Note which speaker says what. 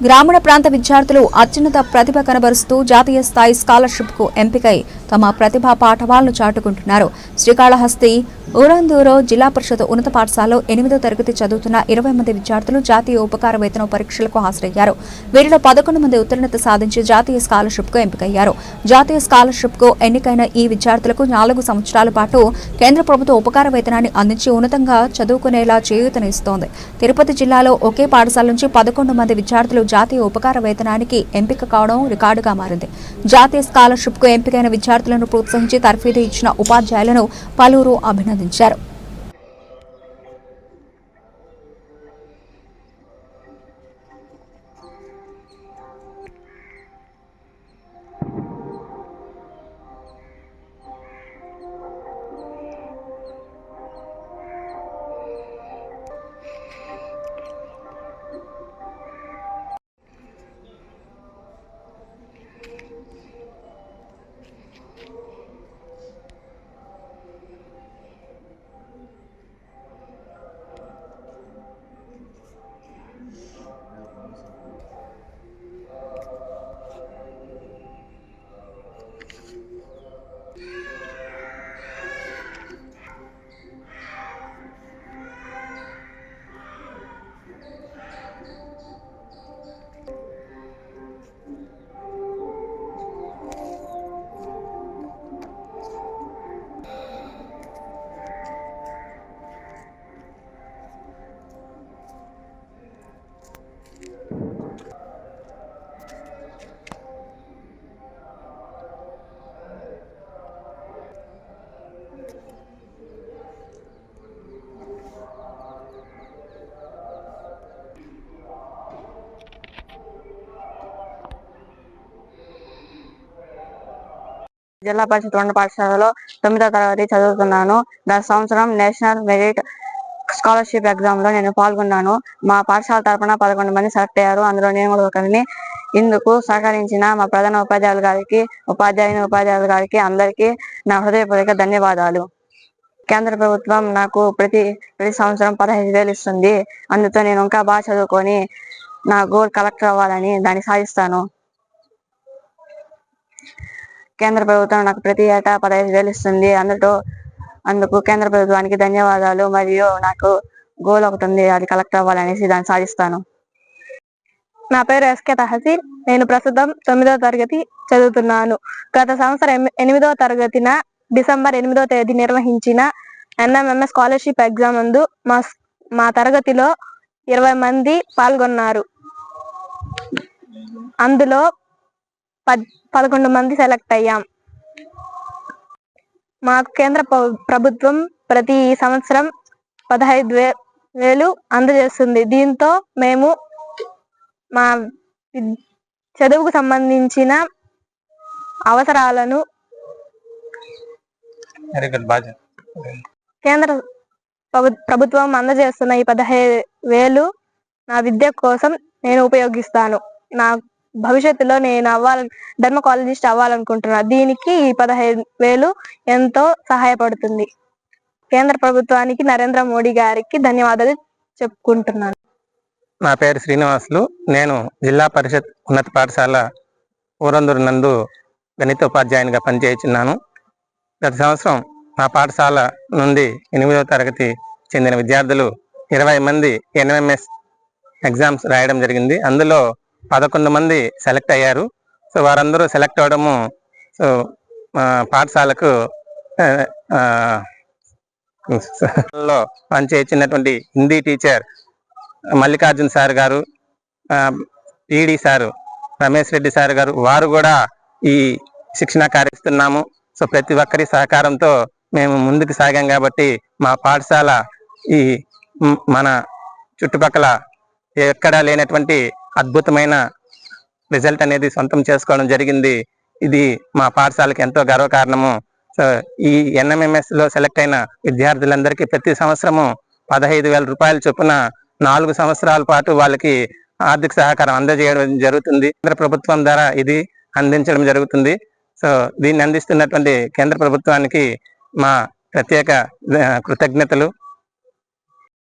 Speaker 1: గ్రామీణ ప్రాంత విద్యార్థులు అత్యున్నత ప్రతిభ కనబరుస్తూ జాతీయ స్థాయి స్కాలర్షిప్ కు ఎంపికై తమ ప్రతిభా పాఠవాలను చాటుకుంటున్నారు. శ్రీకాళహస్తి ఊరందూరు జిల్లా పరిషత్ ఉన్నత పాఠశాలలో 8వ తరగతి చదువుతున్న 20 మంది విద్యార్థులు జాతీయ ఉపకార వేతనం పరీక్షలకు హాజరయ్యారు. వీరిలో 11 మంది ఉత్తీర్ణత సాధించి జాతీయ స్కాలర్షిప్ కు ఎంపికయ్యారు. జాతీయ స్కాలర్షిప్ కు ఎన్నికైన ఈ విద్యార్థులకు 4 సంవత్సరాల పాటు కేంద్ర ప్రభుత్వ ఉపకార వేతనాన్ని అందించి ఉన్నతంగా చదువుకునేలా చేయూతనిస్తోంది. తిరుపతి జిల్లాలో ఒకే పాఠశాల నుంచి 11 మంది విద్యార్థులు జాతీయ ఉపకార వేతనానికి ఎంపిక కావడం రికార్డుగా మారింది. జాతీయ స్కాలర్షిప్ కు ఎంపికైన విద్యార్థులను ప్రోత్సహించి తర్ఫీదు ఇచ్చిన ఉపాధ్యాయులను పలువురు అభినందించారు.
Speaker 2: జిల్లా పరిషత్ ఉన్నత పాఠశాలలో 9వ తరగతి చదువుతున్నాను. గత సంవత్సరం నేషనల్ మెరిట్ స్కాలర్షిప్ ఎగ్జామ్ లో నేను పాల్గొన్నాను. మా పాఠశాల తరఫున 11 మంది సెలెక్ట్ అయ్యారు. అందులో నేను కూడా ఒకరిని. ఇందుకు సహకరించిన మా ప్రధాన ఉపాధ్యాయులు గారికి, ఉపాధ్యాయులు గారికి అందరికీ నా హృదయపూర్వక ధన్యవాదాలు. కేంద్ర ప్రభుత్వం నాకు ప్రతి సంవత్సరం 15,000 ఇస్తుంది. అందుతో నేను ఇంకా బాగా చదువుకొని నా గోల్ కలెక్టర్ అవ్వాలని దాన్ని సాధిస్తాను. కేంద్ర ప్రభుత్వం నాకు ప్రతి ఏటా 15,000 ఇస్తుంది. అందుకు కేంద్ర ప్రభుత్వానికి ధన్యవాదాలు. మరియు నాకు గోల్ ఒకటి ఉంది, అది కలెక్టర్ అవ్వాలనేసి దాన్ని సాధిస్తాను.
Speaker 3: నా పేరు ఎస్కే తహసీల్. నేను ప్రస్తుతం 9వ తరగతి చదువుతున్నాను. గత సంవత్సరం 8వ తరగతిన డిసెంబర్ 8వ తేదీ నిర్వహించిన NMMS స్కాలర్షిప్ ఎగ్జామ్ నందు మా తరగతిలో 20 మంది పాల్గొన్నారు. అందులో 11 మంది సెలెక్ట్ అయ్యాం. మా కేంద్ర ప్రభుత్వం ప్రతి సంవత్సరం 15,000 అందజేస్తుంది. దీంతో మేము మా చదువుకు సంబంధించిన అవసరాలను కేంద్ర ప్రభుత్వం అందజేస్తున్న ఈ 15,000 నా విద్య కోసం నేను ఉపయోగిస్తాను. నా భవిష్యత్తులో నేను డెర్మకాలజిస్ట్ అవ్వాలనుకుంటున్నా. దీనికి ఈ 15,000 ఎంతో సహాయపడుతుంది. కేంద్ర ప్రభుత్వానికి, నరేంద్ర మోడీ గారికి ధన్యవాదాలు చెప్పుకుంటున్నాను.
Speaker 4: నా పేరు శ్రీనివాసులు. నేను జిల్లా పరిషత్ ఉన్నత పాఠశాల ఊరందూరు నందు గణిత ఉపాధ్యాయునిగా పనిచేస్తున్నాను. గత సంవత్సరం మా పాఠశాల నుండి 8వ తరగతి చెందిన విద్యార్థులు 20 మంది NMMS ఎగ్జామ్స్ రాయడం జరిగింది. అందులో 11 మంది సెలెక్ట్ అయ్యారు. సో వారందరూ సెలెక్ట్ అవ్వడము పాఠశాలకు పనిచేసినటువంటి హిందీ టీచర్ మల్లికార్జున్ సార్ గారు, ED sir Ramesh Reddy sir గారు, వారు కూడా ఈ శిక్షణ కార్యస్తున్నాము. సో ప్రతి ఒక్కరి సహకారంతో మేము ముందుకు సాగాం. కాబట్టి మా పాఠశాల ఈ మన చుట్టుపక్కల ఎక్కడా లేనటువంటి అద్భుతమైన రిజల్ట్ అనేది సొంతం చేసుకోవడం జరిగింది. ఇది మా పాఠశాలకు ఎంతో గర్వకారణము. సో ఈ NMMS లో సెలెక్ట్ అయిన విద్యార్థులందరికీ ప్రతి సంవత్సరము 15,000 రూపాయల చొప్పున 4 సంవత్సరాల పాటు వాళ్ళకి ఆర్థిక సహకారం అందజేయడం జరుగుతుంది. కేంద్ర ప్రభుత్వం ద్వారా ఇది అందించడం జరుగుతుంది. సో దీన్ని అందిస్తున్నటువంటి కేంద్ర ప్రభుత్వానికి మా ప్రత్యేక కృతజ్ఞతలు.